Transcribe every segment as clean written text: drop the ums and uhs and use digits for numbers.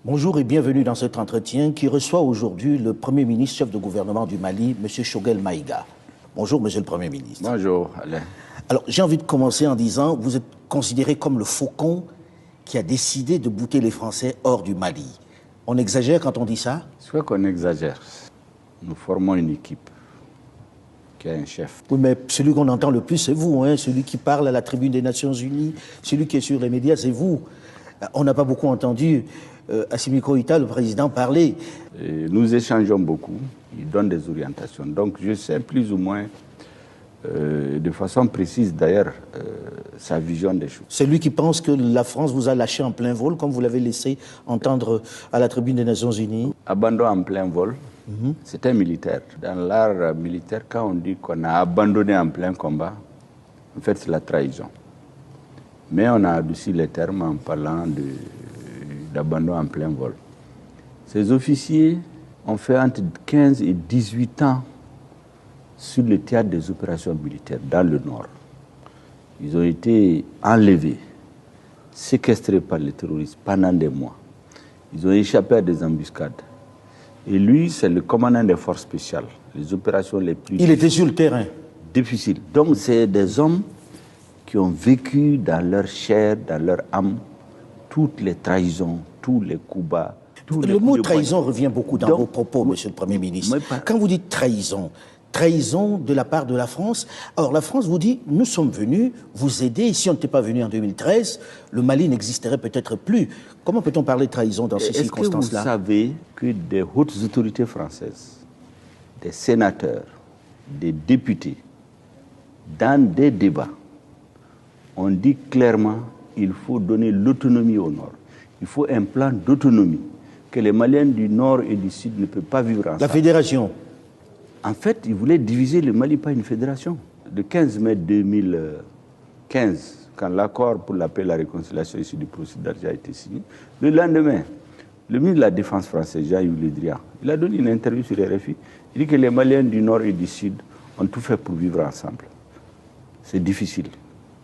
Bonjour et bienvenue dans cet entretien qui reçoit aujourd'hui le Premier ministre, chef de gouvernement du Mali, M. Choguel Maïga. Bonjour, Monsieur le Premier ministre. Bonjour, Alain. Alors, j'ai envie de commencer en disant, vous êtes considéré comme le faucon qui a décidé de bouter les Français hors du Mali. On exagère quand on dit ça? Je crois qu'on exagère. Nous formons une équipe qui a un chef. Oui, mais celui qu'on entend le plus, c'est vous, hein? Celui qui parle à la tribune des Nations Unies, celui qui est sur les médias, c'est vous. On n'a pas beaucoup entendu Assimi Goïta, le président, parler. Et nous échangeons beaucoup, il donne des orientations. Donc je sais plus ou moins, de façon précise d'ailleurs, sa vision des choses. C'est lui qui pense que la France vous a lâché en plein vol, comme vous l'avez laissé entendre à la tribune des Nations Unies. Abandon en plein vol, c'est un militaire. Dans l'art militaire, quand on dit qu'on a abandonné en plein combat, en fait c'est la trahison. Mais on a adouci les termes en parlant d'abandon en plein vol. Ces officiers ont fait entre 15 et 18 ans sur le théâtre des opérations militaires dans le Nord. Ils ont été enlevés, séquestrés par les terroristes pendant des mois. Ils ont échappé à des embuscades. Et lui, c'est le commandant des forces spéciales, les opérations les plus... Il était sur le terrain. Difficiles. Donc c'est des hommes qui ont vécu dans leur chair, dans leur âme, toutes les trahisons, tous les coups bas. Le mot trahison revient beaucoup dans vos propos, Monsieur le Premier ministre. Quand vous dites trahison, trahison de la part de la France, alors la France vous dit, nous sommes venus vous aider, et si on n'était pas venu en 2013, le Mali n'existerait peut-être plus. Comment peut-on parler de trahison dans ces circonstances-là? Est-ce que vous savez que des hautes autorités françaises, des sénateurs, des députés, dans des débats, on dit clairement qu'il faut donner l'autonomie au Nord. Il faut un plan d'autonomie, que les Maliens du Nord et du Sud ne peuvent pas vivre ensemble. La fédération? En fait, ils voulaient diviser le Mali par une fédération. Le 15 mai 2015, quand l'accord pour la paix et la réconciliation issu du processus d'Alger a été signé, le lendemain, le ministre de la Défense français, Jean-Yves Le Drian, il a donné une interview sur RFI. Il dit que les Maliens du Nord et du Sud ont tout fait pour vivre ensemble. C'est difficile.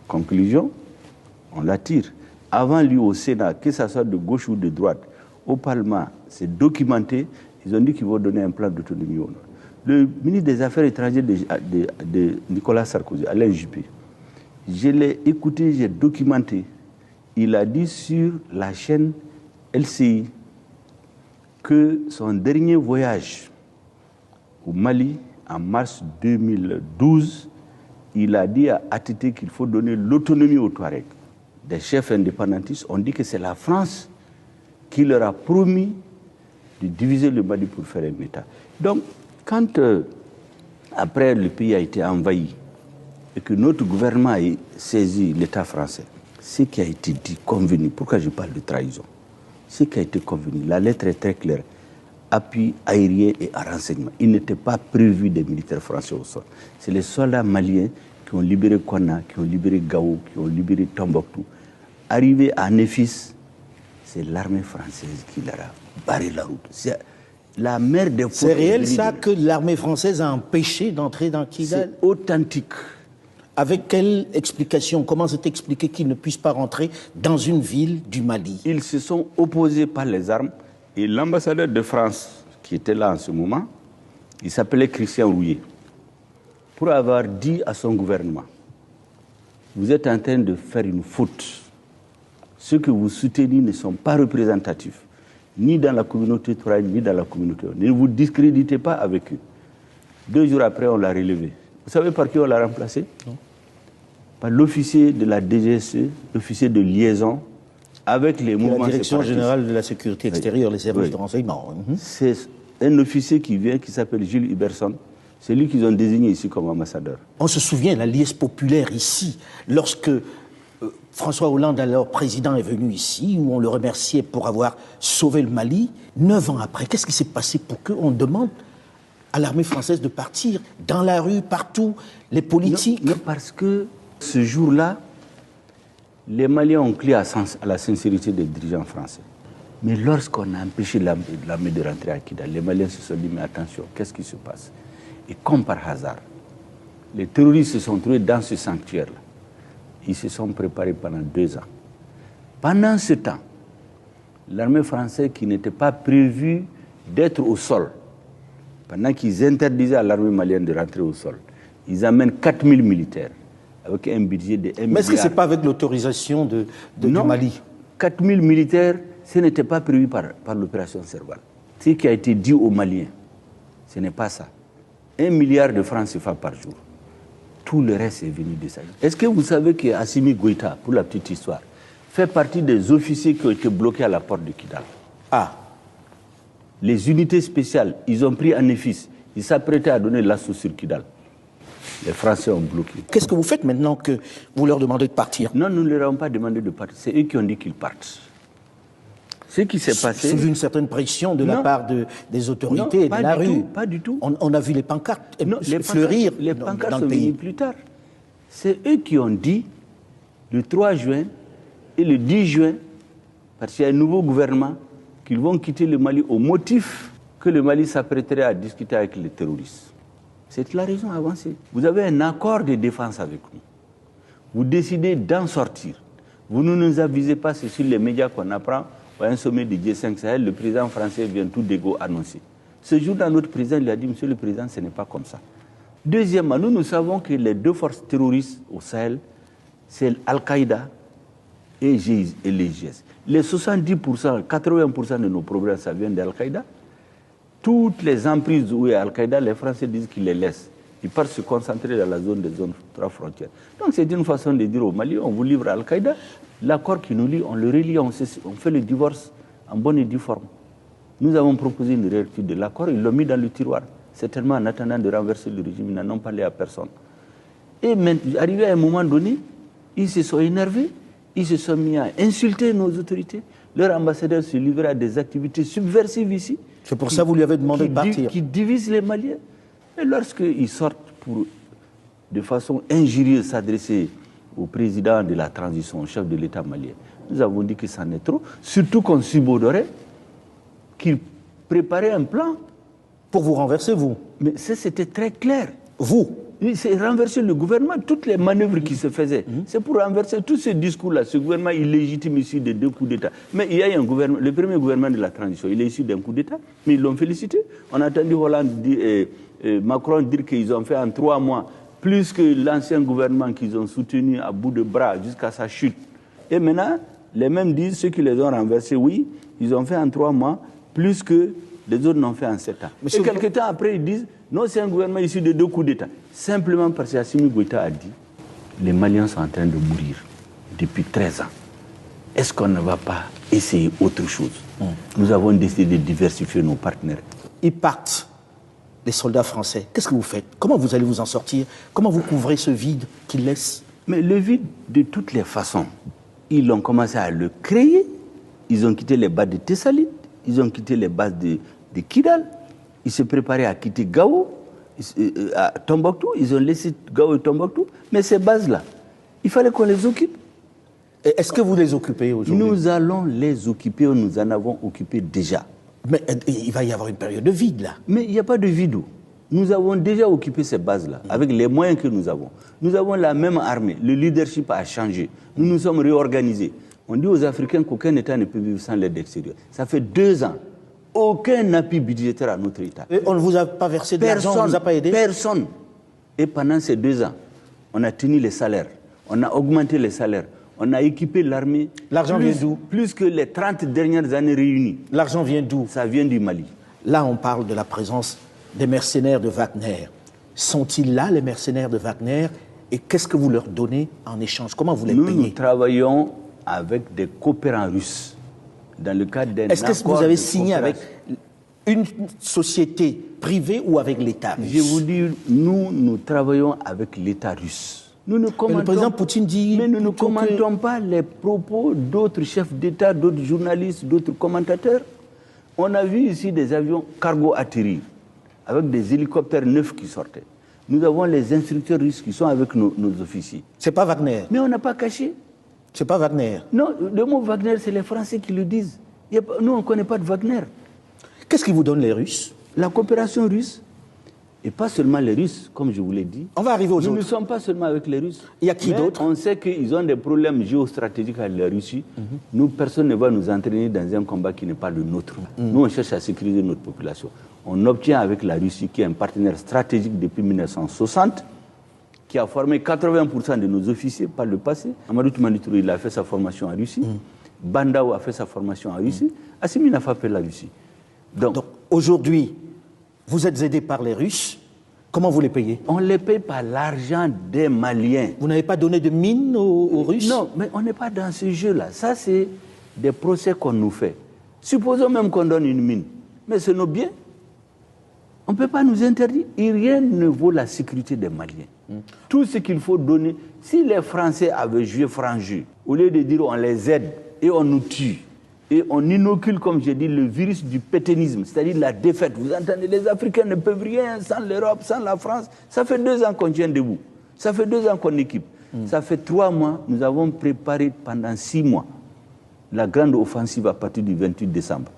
Conclusion, on l'attire. Avant lui au Sénat, que ce soit de gauche ou de droite, au Parlement, c'est documenté, ils ont dit qu'ils vont donner un plan d'autonomie au Nord. Le ministre des Affaires étrangères de Nicolas Sarkozy, Alain Juppé, je l'ai écouté, j'ai documenté. Il a dit sur la chaîne LCI que son dernier voyage au Mali, en mars 2012, il a dit à ATT qu'il faut donner l'autonomie aux Touaregs. Des chefs indépendantistes ont dit que c'est la France qui leur a promis de diviser le Mali pour faire un État. Donc, quand après le pays a été envahi et que notre gouvernement a saisi l'État français, ce qui a été dit, convenu, pourquoi je parle de trahison? Ce qui a été convenu, la lettre est très claire, appui aérien et à renseignement. Il n'était pas prévu des militaires français au sol. C'est les soldats maliens qui ont libéré Kouana, qui ont libéré Gao, qui ont libéré Tombouctou. Arrivé à Néfis, c'est l'armée française qui leur a barré la route. C'est la mer des... C'est réel ça que l'armée française a empêché d'entrer dans Kidal? C'est authentique. Avec quelle explication? Comment c'est expliqué qu'ils ne puissent pas rentrer dans une ville du Mali? Ils se sont opposés par les armes et l'ambassadeur de France, qui était là en ce moment, il s'appelait Christian Rouillet, pour avoir dit à son gouvernement, vous êtes en train de faire une faute. Ceux que vous soutenez ne sont pas représentatifs, ni dans la communauté touareg, ni dans la communauté. Ne vous discréditez pas avec eux. 2 jours après, on l'a relevé. Vous savez par qui on l'a remplacé? Non. Par l'officier de la DGSE, l'officier de liaison avec les mouvements séparatistes. La Direction générale de la sécurité extérieure, les services de renseignement. C'est un officier qui vient, qui s'appelle Jules Iberson. C'est lui qu'ils ont désigné ici comme ambassadeur. On se souvient, la liesse populaire ici, lorsque François Hollande, alors président, est venu ici, où on le remerciait pour avoir sauvé le Mali. 9 ans après, qu'est-ce qui s'est passé pour qu'on demande à l'armée française de partir dans la rue, partout, les politiques? Non, parce que ce jour-là, les Maliens ont crié à la sincérité des dirigeants français. Mais lorsqu'on a empêché l'armée de rentrer à Kidal, les Maliens se sont dit, mais attention, qu'est-ce qui se passe? Et comme par hasard, les terroristes se sont trouvés dans ce sanctuaire-là. Ils se sont préparés pendant 2 ans. Pendant ce temps, l'armée française qui n'était pas prévue d'être au sol. Pendant qu'ils interdisaient à l'armée malienne de rentrer au sol, ils amènent 4000 militaires avec un budget de 1 milliard. Mais est-ce que ce n'est pas avec l'autorisation du Mali? 4000 militaires, ce n'était pas prévu par l'opération Serval. Ce qui a été dit aux Maliens, ce n'est pas ça. 1 milliard de francs CFA par jour. Tout le reste est venu de ça. Est-ce que vous savez qu'Assimi Goïta, pour la petite histoire, fait partie des officiers qui ont été bloqués à la porte de Kidal? Ah. Les unités spéciales, ils ont pris un EFIS. Ils s'apprêtaient à donner l'assaut sur Kidal. Les Français ont bloqué. Qu'est-ce que vous faites maintenant que vous leur demandez de partir? Non, nous ne leur avons pas demandé de partir. C'est eux qui ont dit qu'ils partent. Ce qui s'est passé... Sous une certaine pression de la part des autorités et de la rue. Pas du tout. On a vu les pancartes fleurir les pancartes dans sont le pays. venues plus tard. C'est eux qui ont dit, le 3 juin et le 10 juin, parce qu'il y a un nouveau gouvernement, qu'ils vont quitter le Mali au motif que le Mali s'apprêterait à discuter avec les terroristes. C'est la raison avancée. Vous avez un accord de défense avec nous. Vous décidez d'en sortir. Vous ne nous avisez pas, c'est sur les médias qu'on apprend. À un sommet du G5 Sahel, le président français vient tout d'égo annoncer. Ce jour-là, notre président lui a dit, Monsieur le Président, ce n'est pas comme ça. Deuxièmement, nous savons que les deux forces terroristes au Sahel, c'est Al-Qaïda et les GIS. Les 70%, 80% de nos problèmes, ça vient d'Al-Qaïda. Toutes les emprises où il y a Al-Qaïda, les Français disent qu'ils les laissent. Ils partent se concentrer dans la zone des zones 3 frontières. Donc c'est une façon de dire au Mali, on vous livre à Al-Qaïda. L'accord qui nous lie, on le relie, on fait le divorce en bonne et due forme. Nous avons proposé une réécriture de l'accord, ils l'ont mis dans le tiroir. Certainement en attendant de renverser le régime, ils n'en ont parlé à personne. Et arrivé à un moment donné, ils se sont énervés, ils se sont mis à insulter nos autorités. Leur ambassadeur se livrait à des activités subversives ici. C'est pour ça que vous lui avez demandé de partir. Qui divisent les Maliens. Et lorsqu'ils sortent pour, de façon injurieuse, s'adresser au président de la transition, au chef de l'État malien, nous avons dit que c'en est trop, surtout qu'on subodorait qu'il préparait un plan. Pour vous renverser, vous? Mais ça, c'était très clair. Vous? C'est renverser le gouvernement, toutes les manœuvres qui se faisaient. C'est pour renverser tout ce discours-là, ce gouvernement illégitime issu de 2 coups d'État. Mais il y a un gouvernement, le premier gouvernement de la transition, il est issu d'un coup d'État, mais ils l'ont félicité. On a entendu Hollande Macron dire qu'ils ont fait en 3 mois plus que l'ancien gouvernement qu'ils ont soutenu à bout de bras jusqu'à sa chute. Et maintenant, les mêmes disent, ceux qui les ont renversés, oui, ils ont fait en 3 mois plus que les autres n'ont fait en 7 ans. Et quelques temps après, ils disent, non, c'est un gouvernement issu de 2 coups d'État. Simplement parce qu'Assimi Goïta a dit, les Maliens sont en train de mourir depuis 13 ans. Est-ce qu'on ne va pas essayer autre chose? Nous avons décidé de diversifier nos partenaires. Ils partent, les soldats français. Qu'est-ce que vous faites? Comment vous allez vous en sortir? Comment vous couvrez ce vide qu'ils laissent? Mais le vide, de toutes les façons, ils ont commencé à le créer. Ils ont quitté les bases de Tessalit, ils ont quitté les bases de Kidal, ils se préparaient à quitter Gao, à Tombouctou, ils ont laissé Gao et Tombouctou, mais ces bases-là, il fallait qu'on les occupe. Est-ce que vous les occupez aujourd'hui? Nous allons les occuper, nous en avons occupé déjà. Mais il va y avoir une période de vide là. Mais il n'y a pas de vide. Nous avons déjà occupé ces bases-là, avec les moyens que nous avons. Nous avons la même armée, le leadership a changé, nous nous sommes réorganisés. On dit aux Africains qu'aucun État ne peut vivre sans l'aide extérieure. Ça fait 2 ans. Aucun appui budgétaire à notre État. Et on ne vous a pas versé de l'argent, on ne vous a pas aidé? Personne. Et pendant ces 2 ans, on a tenu les salaires, on a augmenté les salaires, on a équipé l'armée. L'argent vient d'où? Plus que les 30 dernières années réunies. L'argent vient d'où? Ça vient du Mali. Là, on parle de la présence des mercenaires de Wagner. Sont-ils là, les mercenaires de Wagner? Et qu'est-ce que vous leur donnez en échange? Comment vous les payez? Nous travaillons avec des coopérants russes. Dans le cadre d'un Est-ce que vous avez signé avec une société privée ou avec l'État russe? Je vous dis, nous travaillons avec l'État russe. Nous ne commentons, le président Poutine dit... Mais nous ne commentons pas les propos d'autres chefs d'État, d'autres journalistes, d'autres commentateurs. On a vu ici des avions cargo atterrir, avec des hélicoptères neufs qui sortaient. Nous avons les instructeurs russes qui sont avec nos officiers. C'est pas Wagner. Mais on n'a pas caché. C'est pas Wagner. Non, le mot Wagner, c'est les Français qui le disent. Nous, on ne connaît pas de Wagner. Qu'est-ce qu'ils vous donnent, les Russes? La coopération russe. Et pas seulement les Russes, comme je vous l'ai dit. On va arriver aux Nous autres. ne sommes pas seulement avec les Russes. Il y a qui d'autre? On sait qu'ils ont des problèmes géostratégiques avec la Russie. Nous, personne ne va nous entraîner dans un combat qui n'est pas le nôtre. Nous, on cherche à sécuriser notre population. On obtient avec la Russie, qui est un partenaire stratégique depuis 1960, qui a formé 80% de nos officiers par le passé. Amadou Toumani Touré, il a fait sa formation en Russie. Bandao a fait sa formation en Russie. Assimi n'a pas fait la Russie. Donc aujourd'hui, vous êtes aidés par les Russes. Comment vous les payez? On les paye par l'argent des Maliens. Vous n'avez pas donné de mines aux Russes? Non, mais on n'est pas dans ce jeu-là. Ça, c'est des procès qu'on nous fait. Supposons même qu'on donne une mine. Mais c'est nos biens. On ne peut pas nous interdire. Et rien ne vaut la sécurité des Maliens. Tout ce qu'il faut donner, si les Français avaient joué franc-jeu, au lieu de dire on les aide et on nous tue, et on inocule, comme j'ai dit, le virus du pétainisme, c'est-à-dire la défaite. Vous entendez, les Africains ne peuvent rien sans l'Europe, sans la France. Ça fait 2 ans qu'on tient debout. Ça fait 2 ans qu'on équipe. Ça fait 3 mois, nous avons préparé pendant 6 mois la grande offensive à partir du 28 décembre.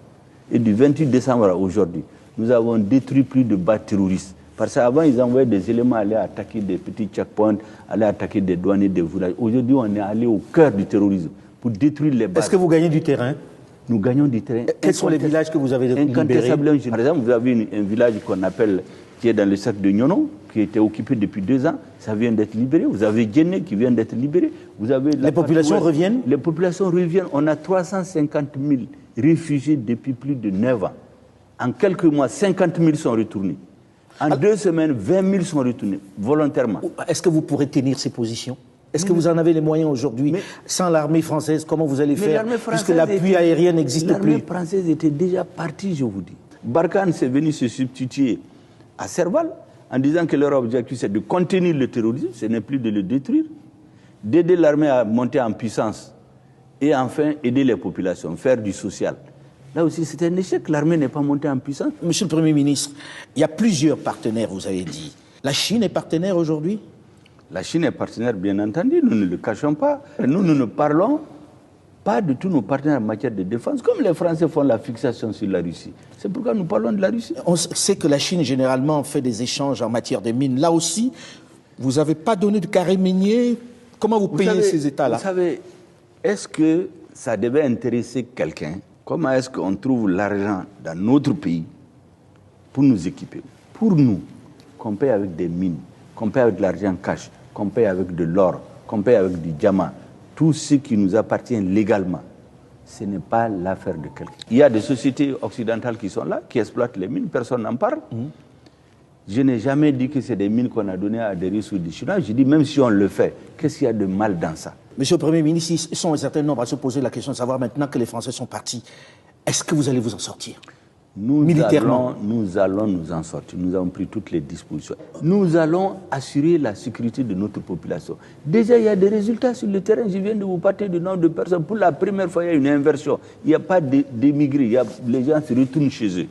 Et du 28 décembre à aujourd'hui, nous avons détruit plus de bases terroristes. Parce qu'avant, ils envoyaient des éléments aller attaquer des petits checkpoints, aller attaquer des douaniers, des villages. Aujourd'hui, on est allé au cœur du terrorisme pour détruire les bases. Est-ce que vous gagnez du terrain? Nous gagnons du terrain. Quels sont les villages que vous avez libérés? Par exemple, vous avez un village qu'on appelle, qui est dans le cercle de Nyono, qui était occupé depuis 2 ans. Ça vient d'être libéré. Vous avez Djenné qui vient d'être libéré. Vous avez les populations reviennent? Les populations reviennent. On a 350 000 réfugiés depuis plus de 9 ans. En quelques mois, 50 000 sont retournés. En 2 semaines, 20 000 sont retournés, volontairement. Est-ce que vous pourrez tenir ces positions? Est-ce que vous en avez les moyens aujourd'hui? Sans l'armée française, comment vous allez faire? Puisque l'appui aérien n'existe plus. L'armée française était déjà partie, je vous dis. Barkhane s'est venu se substituer à Serval en disant que leur objectif c'est de contenir le terrorisme, ce n'est plus de le détruire, d'aider l'armée à monter en puissance et enfin aider les populations, faire du social. Là aussi, c'est un échec. L'armée n'est pas montée en puissance. Monsieur le Premier ministre, il y a plusieurs partenaires, vous avez dit. La Chine est partenaire aujourd'hui? La Chine est partenaire, bien entendu, nous ne le cachons pas. Nous ne parlons pas de tous nos partenaires en matière de défense, comme les Français font la fixation sur la Russie. C'est pourquoi nous parlons de la Russie. On sait que la Chine, généralement, fait des échanges en matière de mines. Là aussi, vous n'avez pas donné de carré minier. Comment vous payez ces États-là? Vous savez, est-ce que ça devait intéresser quelqu'un? Comment est-ce qu'on trouve l'argent dans notre pays pour nous équiper? Pour nous, qu'on paye avec des mines, qu'on paye avec de l'argent cash, qu'on paye avec de l'or, qu'on paye avec du diamant, tout ce qui nous appartient légalement, ce n'est pas l'affaire de quelqu'un. Il y a des sociétés occidentales qui sont là, qui exploitent les mines, personne n'en parle. Je n'ai jamais dit que c'est des mines qu'on a données à des Russes ou des Chinois. Je dis même si on le fait, qu'est-ce qu'il y a de mal dans ça? Monsieur le Premier ministre, ils sont un certain nombre à se poser la question de savoir maintenant que les Français sont partis, est-ce que vous allez vous en sortir? Militairement, nous allons nous en sortir. Nous avons pris toutes les dispositions. Nous allons assurer la sécurité de notre population. Déjà, il y a des résultats sur le terrain. Je viens de vous parler du nombre de personnes. Pour la première fois, il y a une inversion. Il n'y a pas d'émigrés. Les gens se retournent chez eux.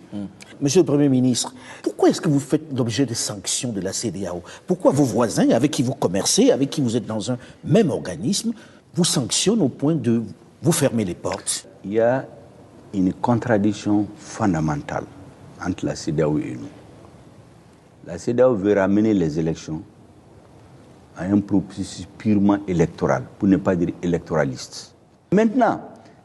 Monsieur le Premier ministre, pourquoi est-ce que vous faites l'objet de sanctions de la CEDEAO? Pourquoi vos voisins, avec qui vous commercez, avec qui vous êtes dans un même organisme, vous sanctionnent au point de vous fermer les portes? Il y a une contradiction fondamentale entre la CEDEAO et nous. La CEDEAO veut ramener les élections à un processus purement électoral, pour ne pas dire électoraliste. Maintenant,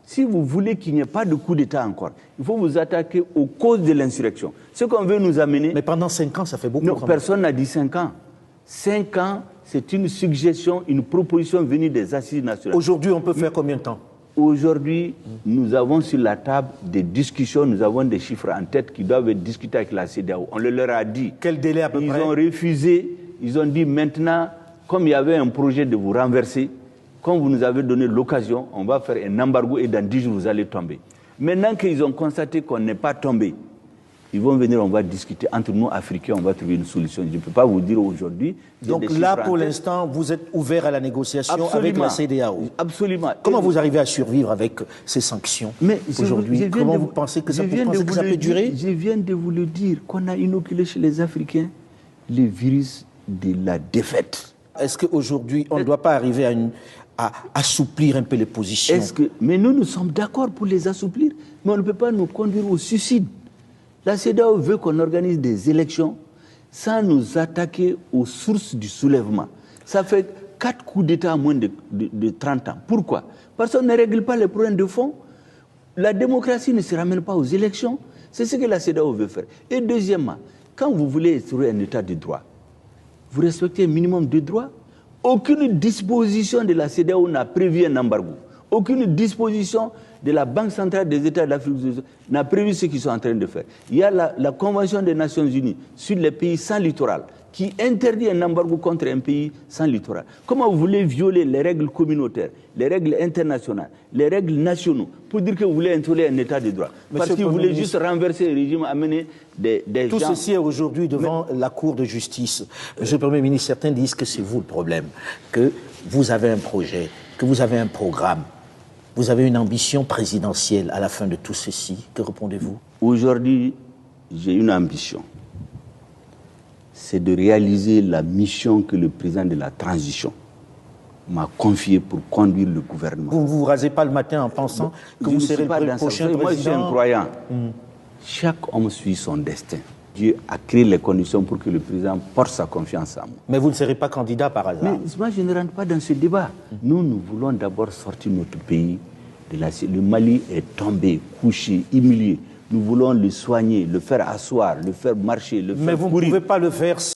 si vous voulez qu'il n'y ait pas de coup d'État encore, il faut vous attaquer aux causes de l'insurrection. Ce qu'on veut nous amener... Mais pendant 5 ans, ça fait beaucoup. Non, personne n'a dit 5 ans. 5 ans, c'est une suggestion, une proposition venue des assises nationales. Aujourd'hui, on peut faire combien de temps? Aujourd'hui, nous avons sur la table des discussions, nous avons des chiffres en tête qui doivent être discutés avec la CEDEAO. On le leur a dit. Quel délai à peu près? Ils ont refusé, ils ont dit maintenant, comme il y avait un projet de vous renverser, comme vous nous avez donné l'occasion, on va faire un embargo et dans 10 jours, vous allez tomber. Maintenant qu'ils ont constaté qu'on n'est pas tombé, ils vont venir, on va discuter entre nous, Africains, on va trouver une solution. Je ne peux pas vous dire aujourd'hui. Donc là, pour l'instant, vous êtes ouvert à la négociation avec la CEDEAO. Absolument. Comment vous arrivez à survivre avec ces sanctions aujourd'hui? Comment vous pensez que ça peut durer? Je viens de vous le dire, qu'on a inoculé chez les Africains le virus de la défaite. Est-ce qu'aujourd'hui, on ne doit pas arriver à assouplir un peu les positions? Mais nous sommes d'accord pour les assouplir, mais on ne peut pas nous conduire au suicide. La CEDEAO veut qu'on organise des élections sans nous attaquer aux sources du soulèvement. Ça fait 4 coups d'État en moins de 30 ans. Pourquoi? Parce qu'on ne règle pas les problèmes de fond. La démocratie ne se ramène pas aux élections. C'est ce que la CEDEAO veut faire. Et deuxièmement, quand vous voulez instaurer un état de droit, vous respectez un minimum de droits. Aucune disposition de la CEDEAO n'a prévu un embargo. Aucune disposition de la Banque centrale des États d'Afrique du Sud n'a prévu ce qu'ils sont en train de faire. Il y a la Convention des Nations Unies sur les pays sans littoral qui interdit un embargo contre un pays sans littoral. Comment vous voulez violer les règles communautaires, les règles internationales, les règles nationaux pour dire que vous voulez instaurer un état de droit? Parce que vous voulez juste renverser le régime, amener des Tout gens... ceci est aujourd'hui devant la Cour de justice. Monsieur le Premier ministre, certains disent que c'est vous le problème, que vous avez un projet, que vous avez un programme, vous avez une ambition présidentielle à la fin de tout ceci. Que répondez-vous? Aujourd'hui, j'ai une ambition. C'est de réaliser la mission que le président de la transition m'a confiée pour conduire le gouvernement. Vous ne vous rasez pas le matin en pensant que vous serez le prochain président? Moi, je suis un croyant. Chaque homme suit son destin. Dieu a créé les conditions pour que le président porte sa confiance en moi. Mais vous ne serez pas candidat par hasard? Mais moi, je ne rentre pas dans ce débat. Nous voulons d'abord sortir notre pays de la... Le Mali est tombé, couché, humilié. Nous voulons le soigner, le faire asseoir, le faire marcher, le faire courir. Mais vous ne pouvez pas le faire